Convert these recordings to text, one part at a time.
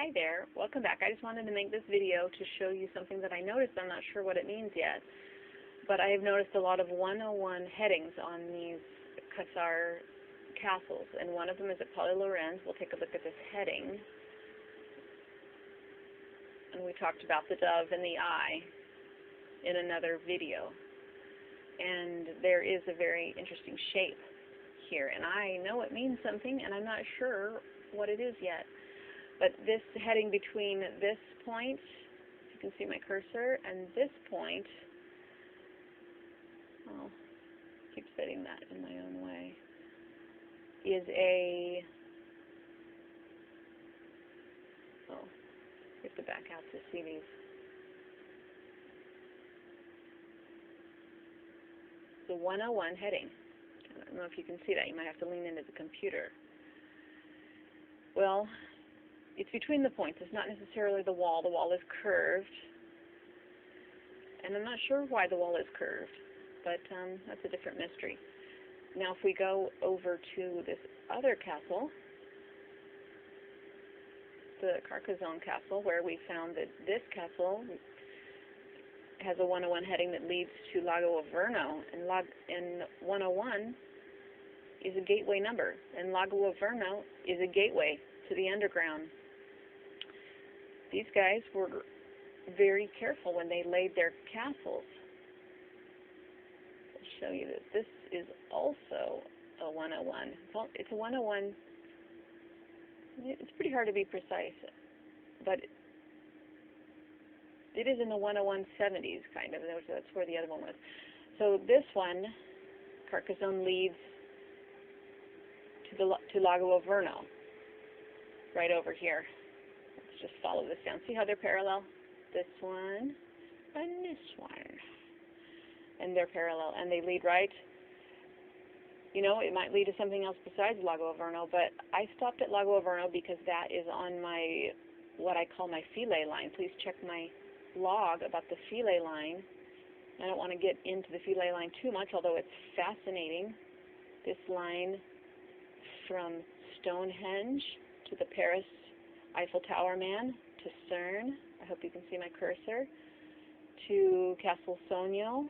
Hi there, welcome back. I just wanted to make this video to show you something that I noticed. I'm not sure what it means yet, but I have noticed a lot of 101 headings on these Cathar Castles, and one of them is at Paulilauren. We'll take a look at this heading. And we talked about the dove and the eye in another video. And there is a very interesting shape here, and I know it means something, and I'm not sure what it is yet. But this heading between this point, you can see my cursor, and this point, I'll keep setting that in my own way, is a, you have to back out to see these. The 101 heading. I don't know if you can see that. You might have to lean into the computer. Well, it's between the points. It's not necessarily the wall. The wall is curved. And I'm not sure why the wall is curved, but that's a different mystery. Now, if we go over to this other castle, the Carcassone castle, where we found that this castle has a 101 heading that leads to Lago Averno, and 101 is a gateway number, and Lago Averno is a gateway to the underground. These guys were very careful when they laid their castles. I'll show you that this is also a 101. Well, it's a 101. It's pretty hard to be precise, but it is in the 10170s, kind of. That's where the other one was. So this one, Carcassone, leads to Lago Averno, right over here. Let's just follow this down. See how they're parallel? This one and this one. And they're parallel, and they lead right. You know, it might lead to something else besides Lago Averno, but I stopped at Lago Averno because that is on my, what I call my Philea line. Please check my blog about the Philea line. I don't want to get into the Philea line too much, although it's fascinating. This line from Stonehenge to the Paris Eiffel Tower man to Cern, I hope you can see my cursor, to Castle Sonnio,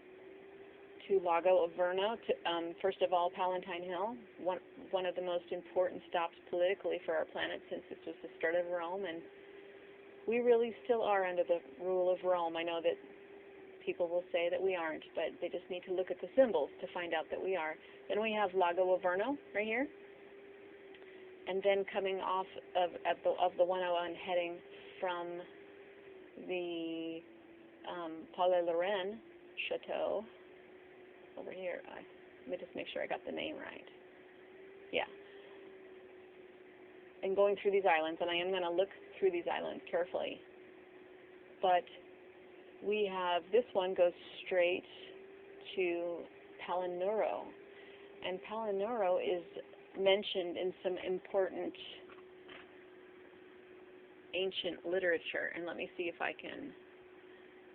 to Lago Averno, to first of all Palantine HILL, one of the most important stops politically for our planet since this was the start of Rome, and we really still are under the rule of Rome. I know that people will say that we aren't, but they just need to look at the symbols to find out that we are. Then we have Lago Averno right here, and then coming off of the 101 heading from the Paulilauren Chateau over here. Let me just make sure I got the name right. Yeah. And going through these islands, and I am going to look through these islands carefully. But we have, this one goes straight to Palinuro. And Palinuro is mentioned in some important ancient literature. And let me see if I can,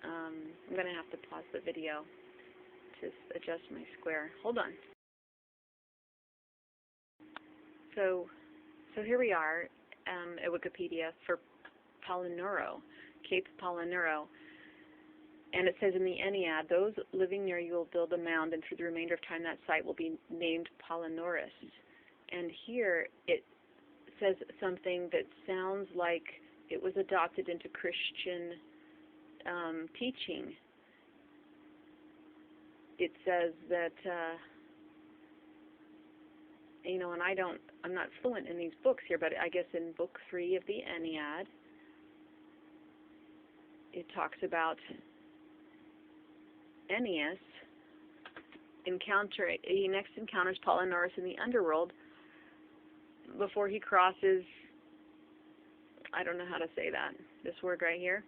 I'm going to have to pause the video to adjust my square. Hold on. So here we are at Wikipedia for Palinuro, Cape Palinuro. And it says in the Ennead, those living near you will build a mound, and through the remainder of time that site will be named Palinurus. And here it says something that sounds like it was adopted into Christian teaching. It says that, you know, and I'm not fluent in these books here, but I guess in Book 3 of the Ennead, it talks about Ennius he next encounters Palinurus in the underworld before he crosses, I don't know how to say that, this word right here.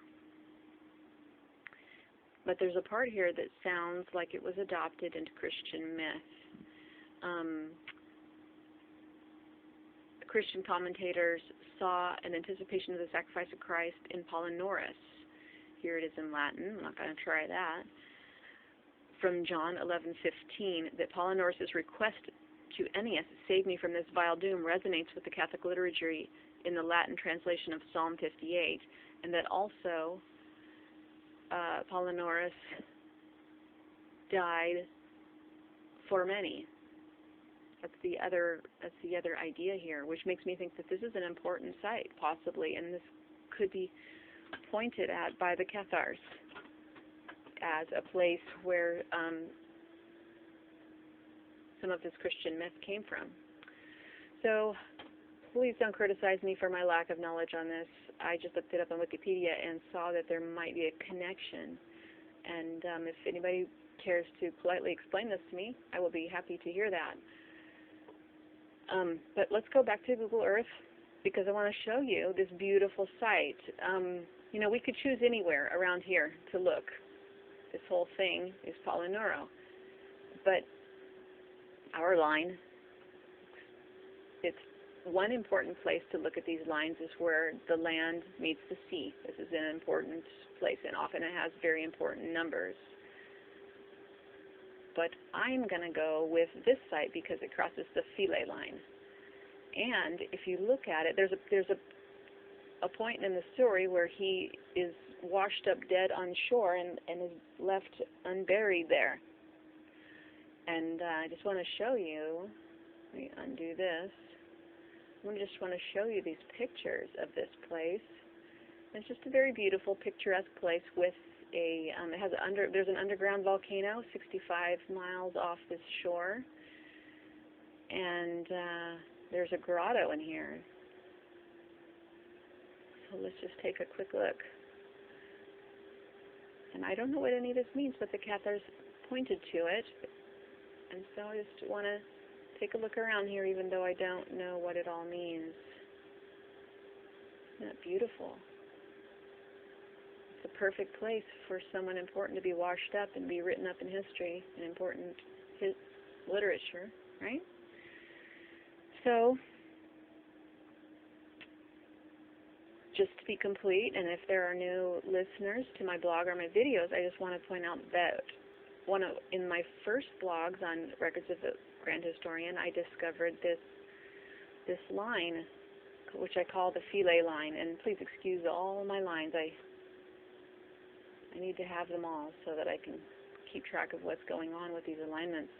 But there's a part here that sounds like it was adopted into Christian myth. Christian commentators saw an anticipation of the sacrifice of Christ in Palinurus. Here it is in Latin. I'm not going to try that. From John 11:15, that Palinurus' request to Ennius, "Save me from this vile doom," resonates with the Catholic liturgy in the Latin translation of Psalm 58, and that also Palinurus died for many. That's the other idea here, which makes me think that this is an important site, possibly, and this could be pointed at by the Cathars as a place where some of this Christian myth came from. So please don't criticize me for my lack of knowledge on this. I just looked it up on Wikipedia and saw that there might be a connection. And if anybody cares to politely explain this to me, I will be happy to hear that. But let's go back to Google Earth, because I want to show you this beautiful site. You know, we could choose anywhere around here to look. This whole thing is Palinuro. But our line, it's one important place to look at these lines is where the land meets the sea. This is an important place, and often it has very important numbers. But I'm going to go with this site because it crosses the Philae line. And if you look at it, there's a point in the story where he is washed up dead on shore and is left unburied there. And I just want to show you, let me undo this. I just want to show you these pictures of this place. It's just a very beautiful, picturesque place with a, there's an underground volcano 65 miles off this shore. And there's a grotto in here. So let's just take a quick look. And I don't know what any of this means, but the Cathars pointed to it. And so I just want to take a look around here, even though I don't know what it all means. Isn't that beautiful? It's a perfect place for someone important to be washed up and be written up in history and important literature, right? So, just to be complete, and if there are new listeners to my blog or my videos, I just want to point out that in my first blogs on Records of the Grand Historian, I discovered this line, which I call the Philea line. And please excuse all my lines. I need to have them all so that I can keep track of what's going on with these alignments.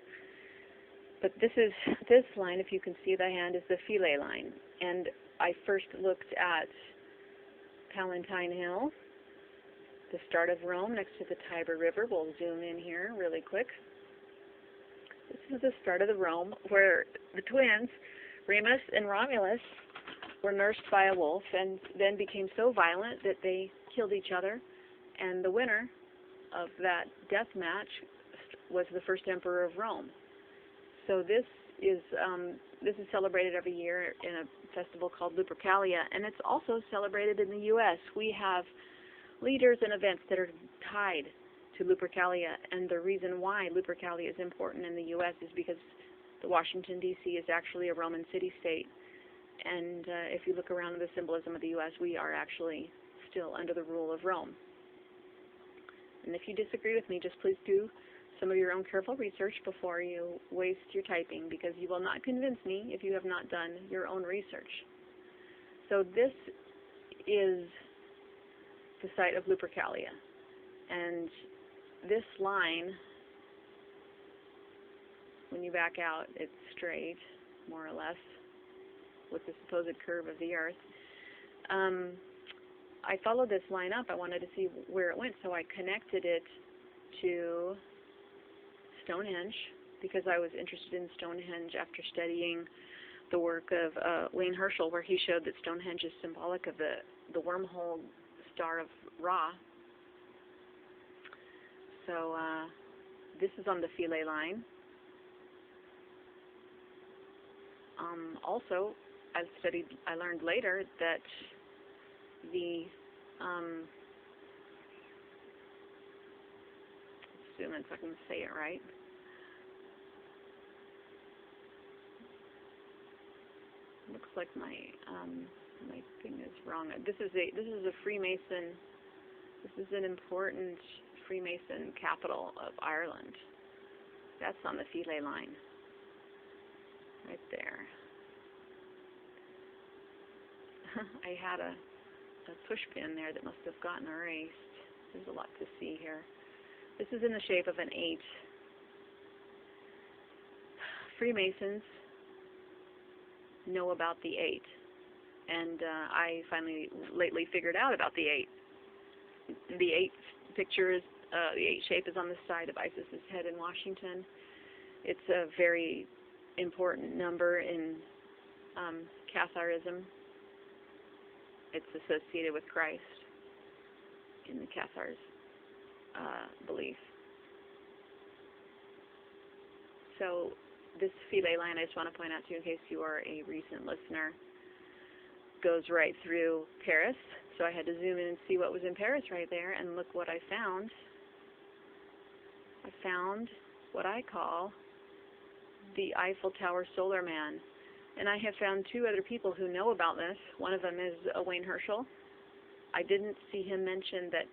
But this line, if you can see the hand, is the Philea line. And I first looked at Palantine HILL, the start of Rome next to the Tiber River. We'll zoom in here really quick. This is the start of the Rome where the twins, Remus and Romulus, were nursed by a wolf and then became so violent that they killed each other. And the winner of that death match was the first emperor of Rome. So this is celebrated every year in a festival called Lupercalia, and it's also celebrated in the U.S. We have leaders and events that are tied to Lupercalia, and the reason why Lupercalia is important in the U.S. is because the Washington, D.C. is actually a Roman city-state, and if you look around at the symbolism of the U.S., we are actually still under the rule of Rome. And if you disagree with me, just please do some of your own careful research before you waste your typing, because you will not convince me if you have not done your own research. So this is the site of Lupercalia, and this line, when you back out, it's straight, more or less, with the supposed curve of the earth. I followed this line up. I wanted to see where it went, so I connected it to Stonehenge, because I was interested in Stonehenge after studying the work of Wayne Herschel, where he showed that Stonehenge is symbolic of the wormhole star of Ra. So this is on the Philae line. Also, I learned later that the zoom in so I can say it right. Looks like my thing is wrong. This is a Freemason. This is an important Freemason capital of Ireland. That's on the Philae line, right there. I had a push pin there that must have gotten erased. There's a lot to see here. This is in the shape of an 8. Freemasons know about the 8, and I finally lately figured out about the 8. The 8 picture is, the 8 shape is on the side of Isis's head in Washington. It's a very important number in Catharism. It's associated with Christ in the Cathar's belief. So this Philae line, I just want to point out to you in case you are a recent listener, goes right through Paris. So I had to zoom in and see what was in Paris right there, and look what I found. I found what I call the Eiffel Tower Solar Man. And I have found 2 other people who know about this. One of them is Wayne Herschel. I didn't see him mention that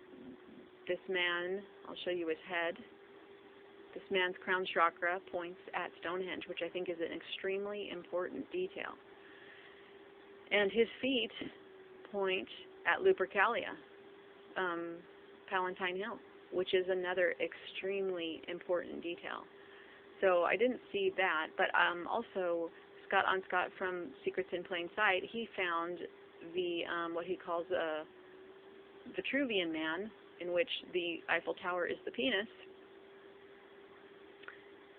this man, I'll show you his head, this man's crown chakra points at Stonehenge, which I think is an extremely important detail. And his feet point at Lupercalia, Palantine Hill, which is another extremely important detail. So I didn't see that, but also Scott on Scott from Secrets in Plain Sight, he found the what he calls the Vitruvian Man, in which the Eiffel Tower is the penis.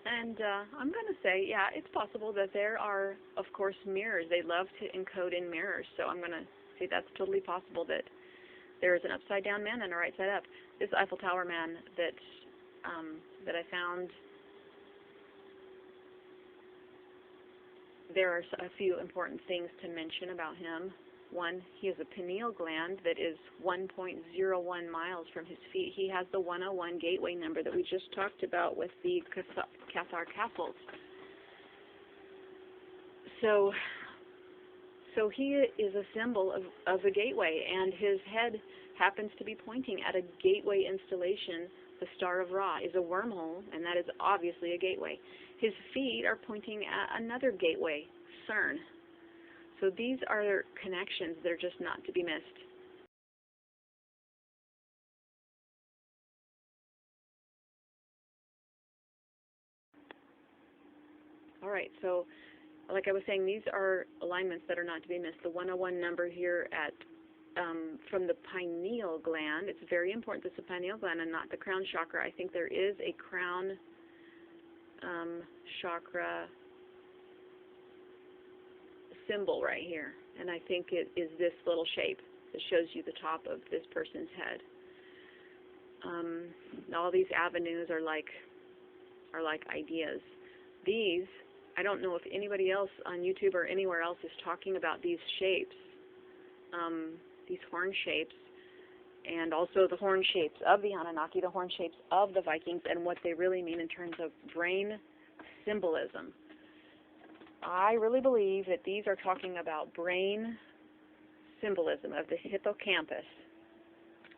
And I'm going to say, yeah, it's possible that there are, of course, mirrors. They love to encode in mirrors, so I'm going to say that's totally possible that there is an upside-down man and a right-side-up. This Eiffel Tower man that I found, there are a few important things to mention about him. One, he has a pineal gland that is 1.01 miles from his feet. He has the 101 gateway number that we just talked about with the Cathar Castles. So he is a symbol of a gateway, and his head happens to be pointing at a gateway installation. The Star of Ra is a wormhole, and that is obviously a gateway. His feet are pointing at another gateway, Cern. So these are connections that are just not to be missed. All right, so like I was saying, these are alignments that are not to be missed. The 101 number here at from the pineal gland, it's very important this is the pineal gland and not the crown chakra. I think there is a crown chakra symbol right here, and I think it is this little shape that shows you the top of this person's head. All these avenues are like ideas. These, I don't know if anybody else on YouTube or anywhere else is talking about these shapes, these horn shapes, and also the horn shapes of the Anunnaki, the horn shapes of the Vikings, and what they really mean in terms of brain symbolism. I really believe that these are talking about brain symbolism of the hippocampus.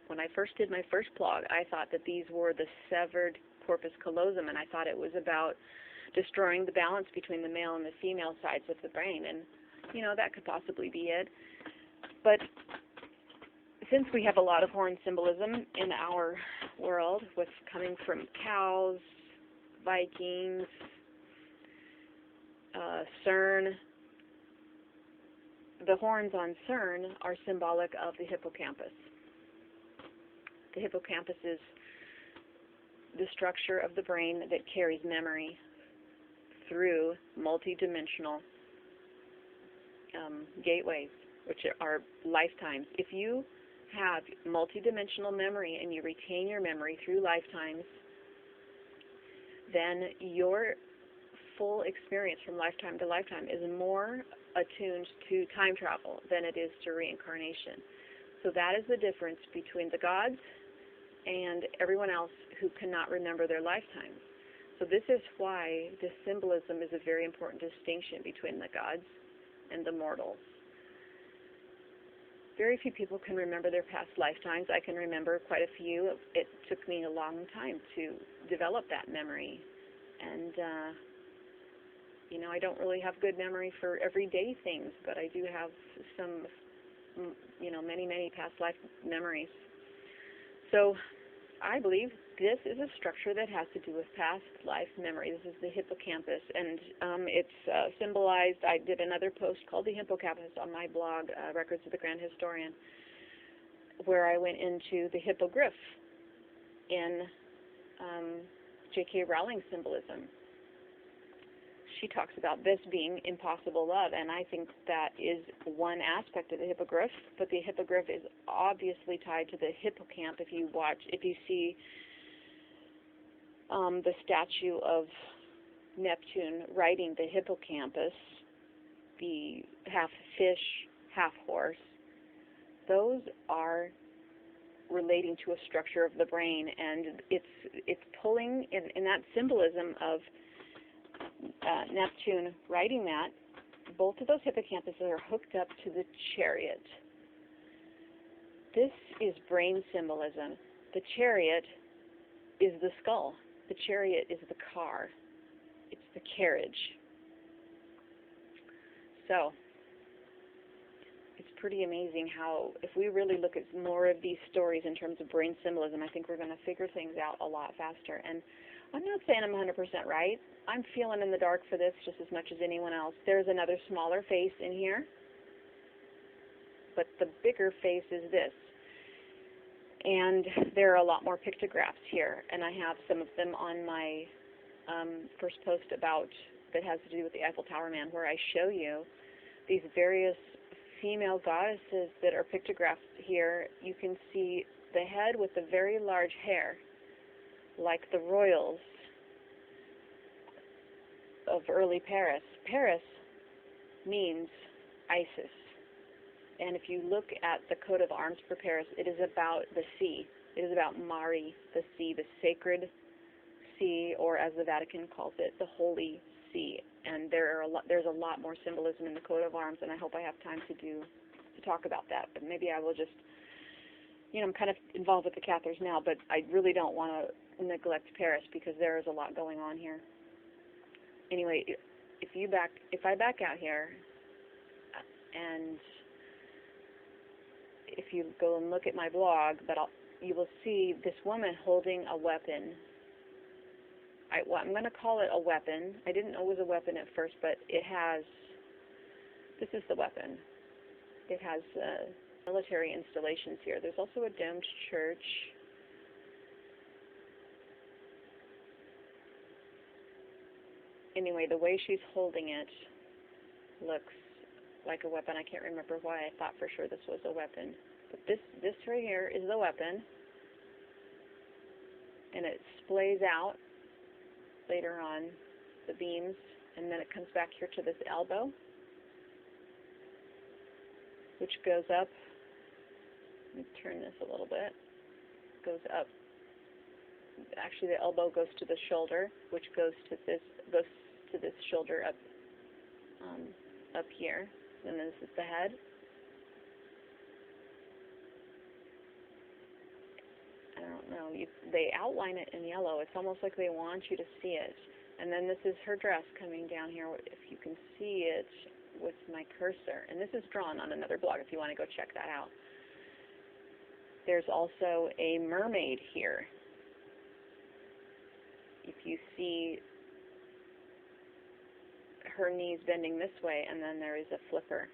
When I first did my first blog, I thought that these were the severed corpus callosum, and I thought it was about destroying the balance between the male and the female sides of the brain, and, you know, that could possibly be it. But since we have a lot of horn symbolism in our world, with coming from cows, Vikings, Cern, the horns on Cern are symbolic of the hippocampus. The hippocampus is the structure of the brain that carries memory through multidimensional gateways, which are lifetimes. If you have multidimensional memory and you retain your memory through lifetimes, then your full experience from lifetime to lifetime is more attuned to time travel than it is to reincarnation. So that is the difference between the gods and everyone else who cannot remember their lifetimes. So this is why this symbolism is a very important distinction between the gods and the mortals. Very few people can remember their past lifetimes. I can remember quite a few. It took me a long time to develop that memory. And, you know, I don't really have good memory for everyday things, but I do have some many, many past life memories. So I believe this is a structure that has to do with past life memory. This is the hippocampus, and it's symbolized. I did another post called the hippocampus on my blog, Records of the Grand Historian, where I went into the hippogriff in J.K. Rowling's symbolism. She talks about this being impossible love, and I think that is one aspect of the hippogriff, but the hippogriff is obviously tied to the hippocamp. If you see the statue of Neptune riding the hippocampus, the half fish, half horse, those are relating to a structure of the brain, and it's pulling in that symbolism of Neptune riding that. Both of those hippocampuses are hooked up to the chariot. This is brain symbolism. The chariot is the skull. The chariot is the car. It's the carriage. So it's pretty amazing how, if we really look at more of these stories in terms of brain symbolism, I think we're going to figure things out a lot faster. And I'm not saying I'm 100% right. I'm feeling in the dark for this just as much as anyone else. There's another smaller face in here, but the bigger face is this. And there are a lot more pictographs here, and I have some of them on my first post that has to do with the Eiffel Tower man, where I show you these various female goddesses that are pictographed here. You can see the head with the very large hair, like the royals of early Paris. Paris means Isis. And if you look at the coat of arms for Paris, it is about the sea. It is about Mari, the sea, the sacred sea, or as the Vatican calls it, the Holy See. And there's a lot more symbolism in the coat of arms, and I hope I have time to talk about that. But maybe I will just, I'm kind of involved with the Cathars now, but I really don't want to neglect Paris because there is a lot going on here. Anyway, if I back out here, and if you go and look at my blog, you will see this woman holding a weapon. I'm going to call it a weapon. I didn't know it was a weapon at first, but this is the weapon. It has military installations here. There's also a domed church. Anyway, the way she's holding it looks like a weapon. I can't remember why I thought for sure this was a weapon. But this right here is the weapon, and it splays out later on the beams, and then it comes back here to this elbow, which goes up. Let me turn this a little bit. Goes up. Actually, the elbow goes to the shoulder, which goes to this shoulder up here, and then this is the head. I don't know. They outline it in yellow. It's almost like they want you to see it. And then this is her dress coming down here, if you can see it with my cursor. And this is drawn on another blog if you want to go check that out. There's also a mermaid here. If you see her knees bending this way, and then there is a flipper.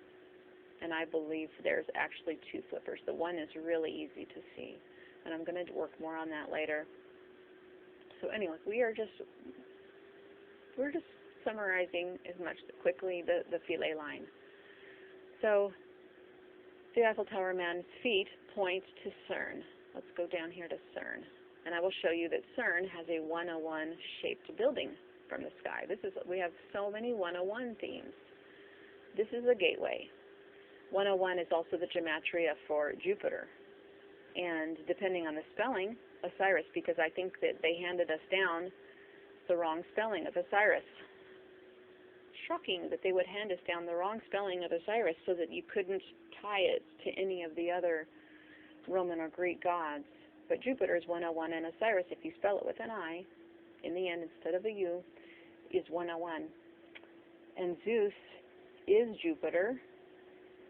And I believe there's actually two flippers. The one is really easy to see. And I'm going to work more on that later. So anyway, we're just summarizing as much quickly the Philea line. So the Eiffel Tower man's feet point to Cern. Let's go down here to Cern. And I will show you that Cern has a 101 shaped building from the sky. We have so many 101 themes. This is a gateway. 101 is also the gematria for Jupiter. And depending on the spelling, Osiris, because I think that they handed us down the wrong spelling of Osiris. Shocking that they would hand us down the wrong spelling of Osiris so that you couldn't tie it to any of the other Roman or Greek gods. But Jupiter is 101, and Osiris, if you spell it with an I, in the end instead of a U, is 101. And Zeus is Jupiter,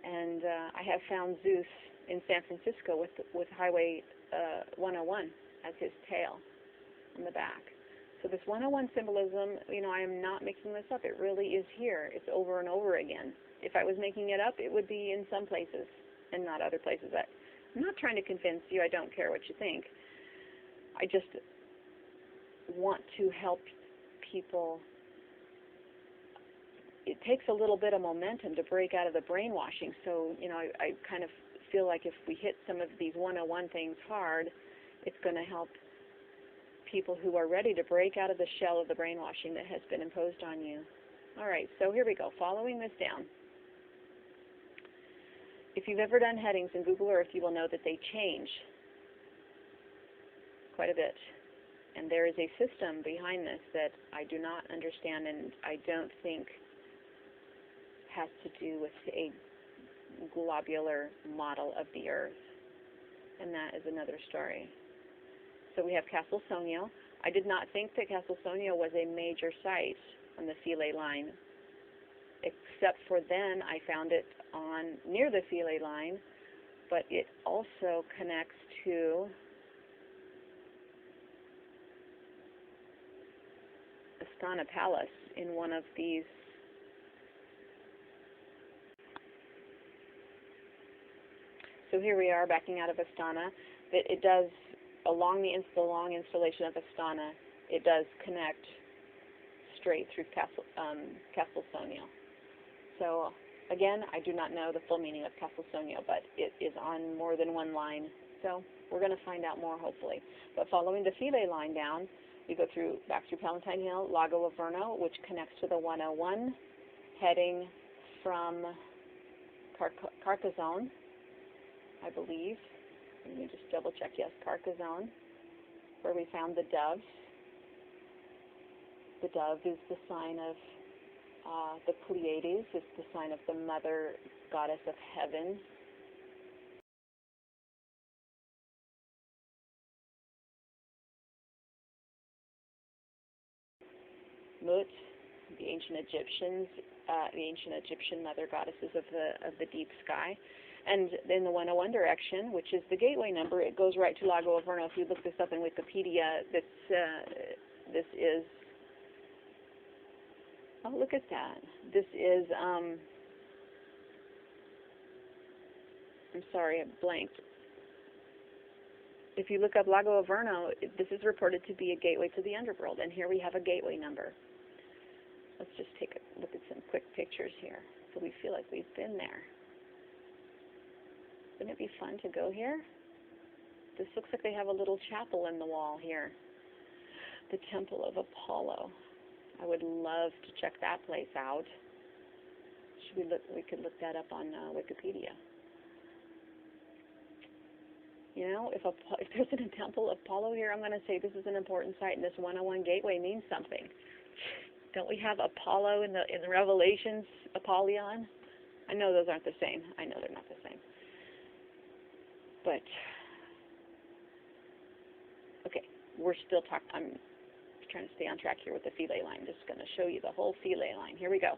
And I have found Zeus in San Francisco with Highway 101 as his tail on the back. So this 101 symbolism, you know, I am not making this up. It really is here. It's over and over again. If I was making it up, it would be in some places and not other places. I'm not trying to convince you. I don't care what you think. I just want to help people. It takes a little bit of momentum to break out of the brainwashing. So, you know, I kind of feel like if we hit some of these 101 things hard, it's going to help people who are ready to break out of the shell of the brainwashing that has been imposed on you. All right, so here we go. Following this down. If you've ever done headings in Google Earth, you will know that they change quite a bit. And there is a system behind this that I do not understand and I don't think has to do with a globular model of the Earth. And that is another story. So we have Castle Sonnio. I did not think that Castle Sonnio was a major site on the Philea line, except for then I found it near the Philea line, but it also connects to Astana Palace in one of these. So here we are backing out of Astana. It does, along the long installation of Astana, it does connect straight through Castle Sonnio. So again, I do not know the full meaning of Castle Sonnio, but it is on more than one line. So we're going to find out more, hopefully. But following the Philea line down, you go back through Palantine HILL, Lago Averno, which connects to the 101, heading from Carcassone, I believe. Let me just double check. Yes, Carcassone, where we found the doves. The dove is the sign of the Pleiades. It's the sign of the mother goddess of heaven. Mut, the ancient Egyptian mother goddesses of the deep sky. And in the 101 direction, which is the gateway number, it goes right to Lago Averno. If you look this up in Wikipedia, this is, oh, look at that. This is, I'm sorry, I blanked. If you look up Lago Averno, this is reported to be a gateway to the underworld, and here we have a gateway number. Let's just take a look at some quick pictures here so we feel like we've been there. Wouldn't it be fun to go here? This looks like they have a little chapel in the wall here. The Temple of Apollo. I would love to check that place out. We could look that up on Wikipedia. You know, if there's a Temple of Apollo here, I'm going to say this is an important site, and this 101 gateway means something. Don't we have Apollo in the Revelations, Apollyon? I know those aren't the same. I know they're not the same. But, okay, we're still talking. I'm trying to stay on track here with the Philea line. Just going to show you the whole Philea line. Here we go.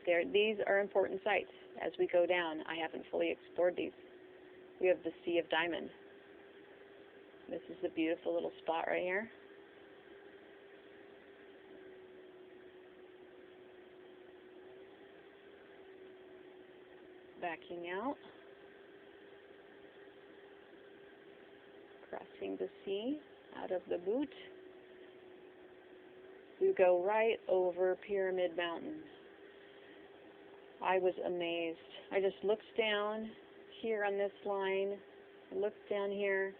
These are important sites. As we go down, I haven't fully explored these. We have the Sea of Diamond. This is a beautiful little spot right here. Backing out. Crossing the sea out of the boot. We go right over Pyramid Mountain. I was amazed. I just looked down here on this line, looked down here,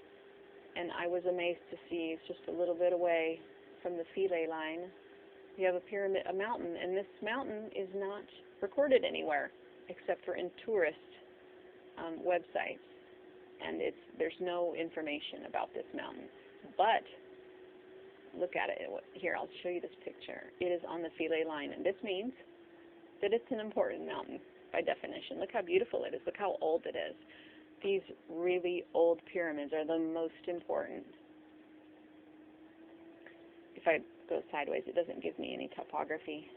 and I was amazed to see it's just a little bit away from the Philea line. You have a mountain, and this mountain is not recorded anywhere except for in tourist websites. And there's no information about this mountain. But look at it. Here, I'll show you this picture. It is on the Philea line, and this means that it's an important mountain by definition. Look how beautiful it is. Look how old it is. These really old pyramids are the most important. If I go sideways, it doesn't give me any topography.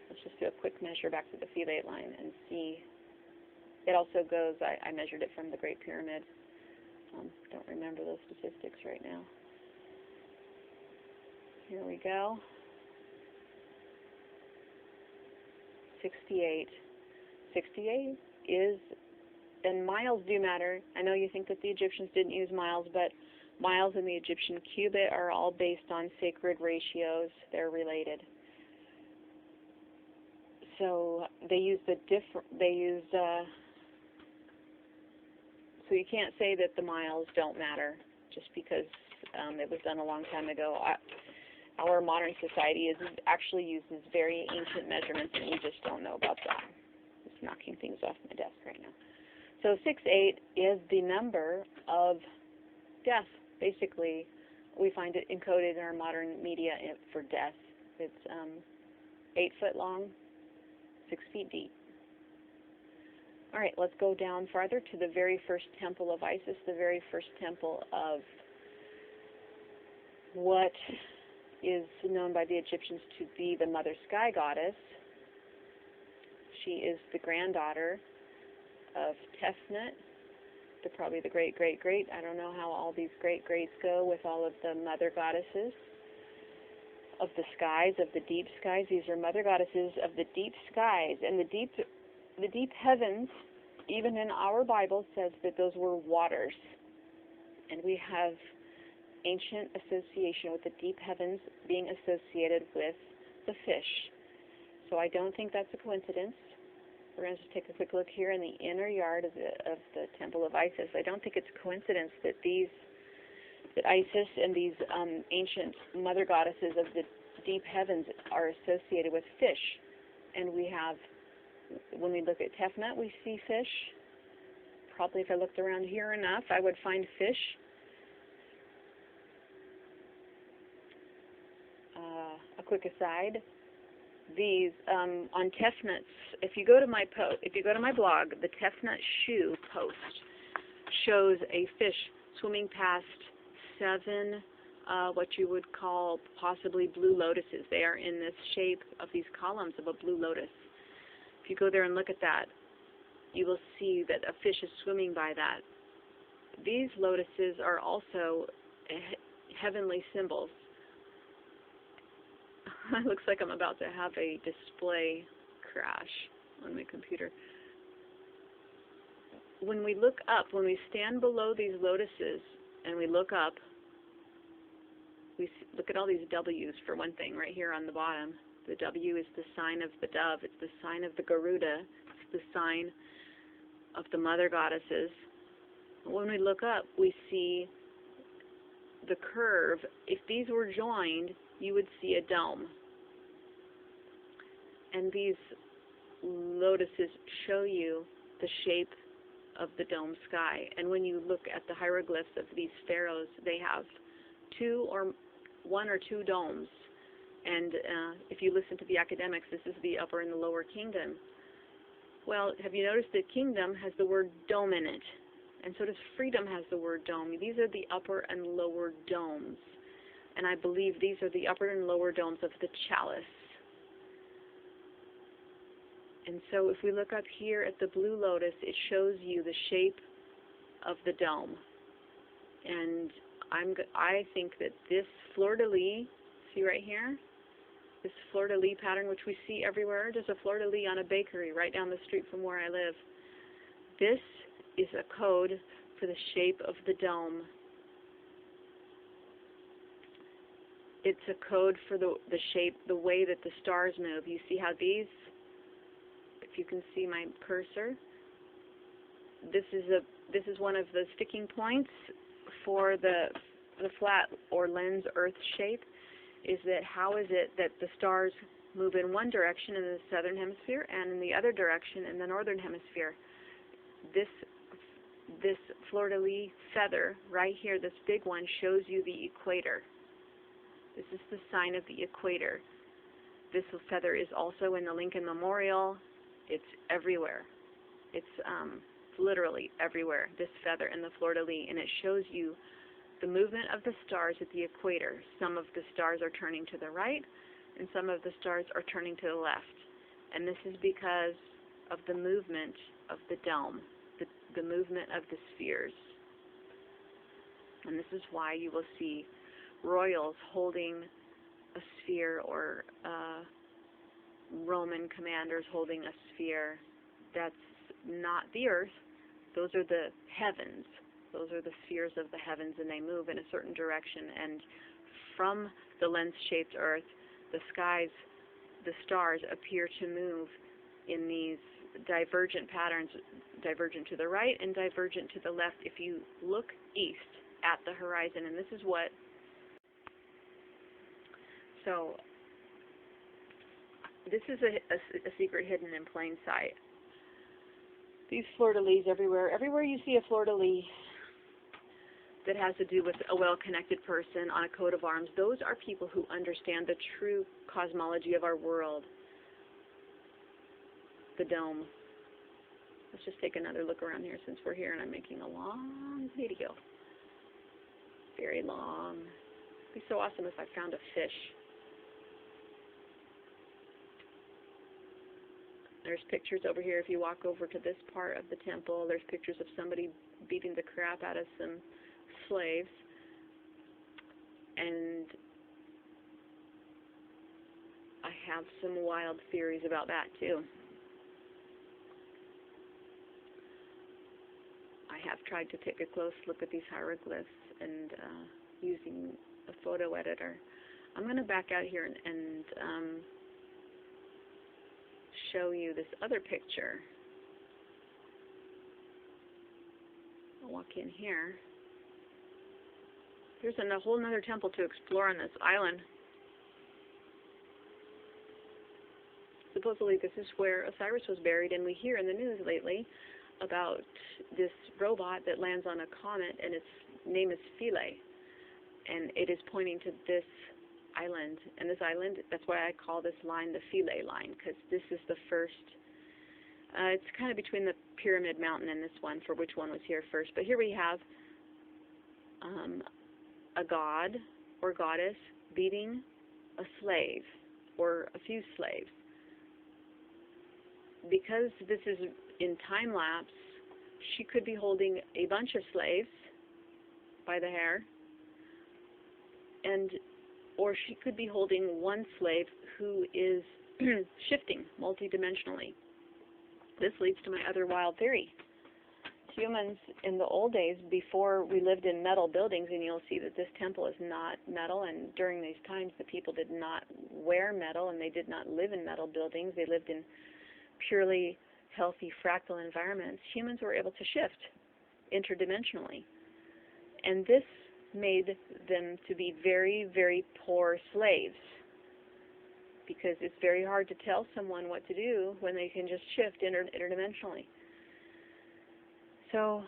Let's just do a quick measure back to the Philea line and see. It also goes, I measured it from the Great Pyramid. Don't remember those statistics right now. Here we go. 68. 68 is, and miles do matter. I know you think that the Egyptians didn't use miles, but miles and the Egyptian cubit are all based on sacred ratios. They're related. So they use so you can't say that the miles don't matter just because it was done a long time ago. Our modern society actually uses very ancient measurements, and we just don't know about that. Just knocking things off my desk right now. So 68 is the number of death. Basically, we find it encoded in our modern media for death. It's 8 foot long, 6 feet deep. All right, let's go down farther to the very first temple of Isis, the very first temple of what is known by the Egyptians to be the Mother Sky Goddess. She is the granddaughter of Tefnut, probably the great-great-great. I don't know how all these great-greats go with all of the mother goddesses of the skies, of the deep skies. These are mother goddesses of the deep skies. And the deep heavens, even in our Bible, says that those were waters. And we have ancient association with the deep heavens being associated with the fish. So I don't think that's a coincidence. We're going to just take a quick look here in the inner yard of the Temple of Isis. I don't think it's a coincidence that Isis and these ancient mother goddesses of the deep heavens are associated with fish. And we have, when we look at Tefnut, we see fish. Probably if I looked around here enough, I would find fish. A quick aside. These on Tefnut's, if you go to my blog, the Tefnut shoe post shows a fish swimming past 7 what you would call possibly blue lotuses. They are in this shape of these columns of a blue lotus. If you go there and look at that, you will see that a fish is swimming by that. These lotuses are also heavenly symbols. It looks like I'm about to have a display crash on my computer. When we look up, when we stand below these lotuses and we look up, we look at all these W's for one thing right here on the bottom. The W is the sign of the dove. It's the sign of the Garuda. It's the sign of the mother goddesses. When we look up, we see the curve. If these were joined, you would see a dome. And these lotuses show you the shape of the dome sky. And when you look at the hieroglyphs of these pharaohs, they have one or two domes. And if you listen to the academics, this is the upper and the lower kingdom. Well, have you noticed that kingdom has the word dome in it? And so does freedom has the word dome. These are the upper and lower domes. And I believe these are the upper and lower domes of the chalice. And so if we look up here at the blue lotus, it shows you the shape of the dome. And I think that this fleur-de-lis, see right here? This fleur-de-lis pattern, which we see everywhere. There's a fleur-de-lis on a bakery right down the street from where I live. This is a code for the shape of the dome. It's a code for the shape, the way that the stars move. You see how these, if you can see my cursor, this is one of the sticking points for the flat or lens Earth shape, is that how is it that the stars move in one direction in the southern hemisphere and in the other direction in the northern hemisphere? This fleur-de-lis feather right here, this big one, shows you the equator. This is the sign of the equator. This feather is also in the Lincoln Memorial. It's everywhere. It's literally everywhere, this feather and the fleur-de-lis, and it shows you the movement of the stars at the equator. Some of the stars are turning to the right, and some of the stars are turning to the left. And this is because of the movement of the dome, the movement of the spheres. And this is why you will see royals holding a sphere, or Roman commanders holding a sphere. That's not the earth. Those are the heavens. Those are the spheres of the heavens, and they move in a certain direction. And from the lens-shaped earth, the skies, the stars appear to move in these divergent patterns, divergent to the right and divergent to the left. If you look east at the horizon, and this is what, so this is a secret hidden in plain sight. These fleur-de-lis everywhere you see a fleur-de-lis that has to do with a well-connected person on a coat of arms, those are people who understand the true cosmology of our world. The dome. Let's just take another look around here since we're here and I'm making a long video. Very long. It'd be so awesome if I found a fish. There's pictures over here. If you walk over to this part of the temple, there's pictures of somebody beating the crap out of some slaves. And I have some wild theories about that too. I have tried to take a close look at these hieroglyphs and using a photo editor. I'm going to back out here and show you this other picture. I'll walk in here. There's a whole other temple to explore on this island. Supposedly this is where Osiris was buried, and we hear in the news lately about this robot that lands on a comet, and its name is Philea, and it is pointing to this island. And this island, that's why I call this line the Philea line, because this is the first, it's kind of between the Pyramid Mountain and this one, for which one was here first. But here we have a god or goddess beating a slave, or a few slaves. Because this is in time-lapse, she could be holding a bunch of slaves by the hair, or she could be holding one slave who is shifting multidimensionally. This leads to my other wild theory. Humans in the old days, before we lived in metal buildings, and you'll see that this temple is not metal, and during these times the people did not wear metal and they did not live in metal buildings. They lived in purely healthy fractal environments. Humans were able to shift interdimensionally, and this made them to be very, very poor slaves, because it's very hard to tell someone what to do when they can just shift interdimensionally. So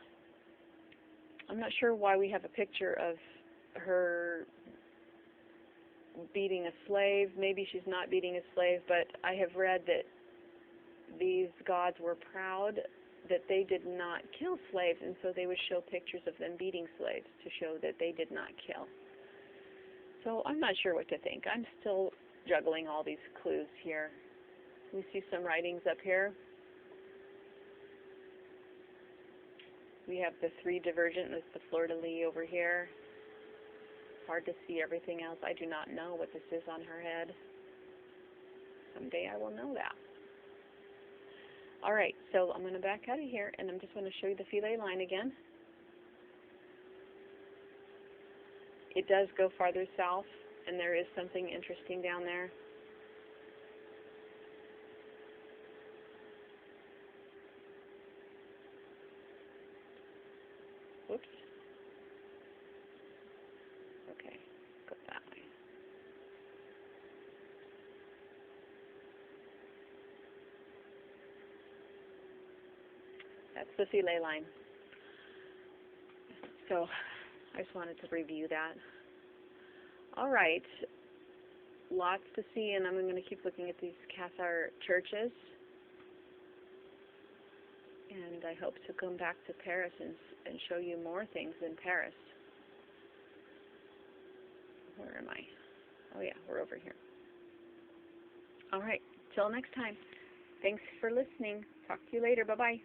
I'm not sure why we have a picture of her beating a slave. Maybe she's not beating a slave, but I have read that these gods were proud that they did not kill slaves, and so they would show pictures of them beating slaves to show that they did not kill. So I'm not sure what to think. I'm still juggling all these clues here. We see some writings up here. We have the three divergent with the fleur-de-lis over here. Hard to see everything else. I do not know what this is on her head. Someday I will know that. All right, so I'm going to back out of here, and I'm just going to show you the Philea line again. It does go farther south, and there is something interesting down there. Whoops. Okay, go that way. That's the Philea line. So I just wanted to review that. All right, lots to see, and I'm going to keep looking at these Cathar churches. And I hope to come back to Paris and show you more things in Paris. Where am I? Oh yeah, we're over here. All right, till next time. Thanks for listening. Talk to you later. Bye-bye.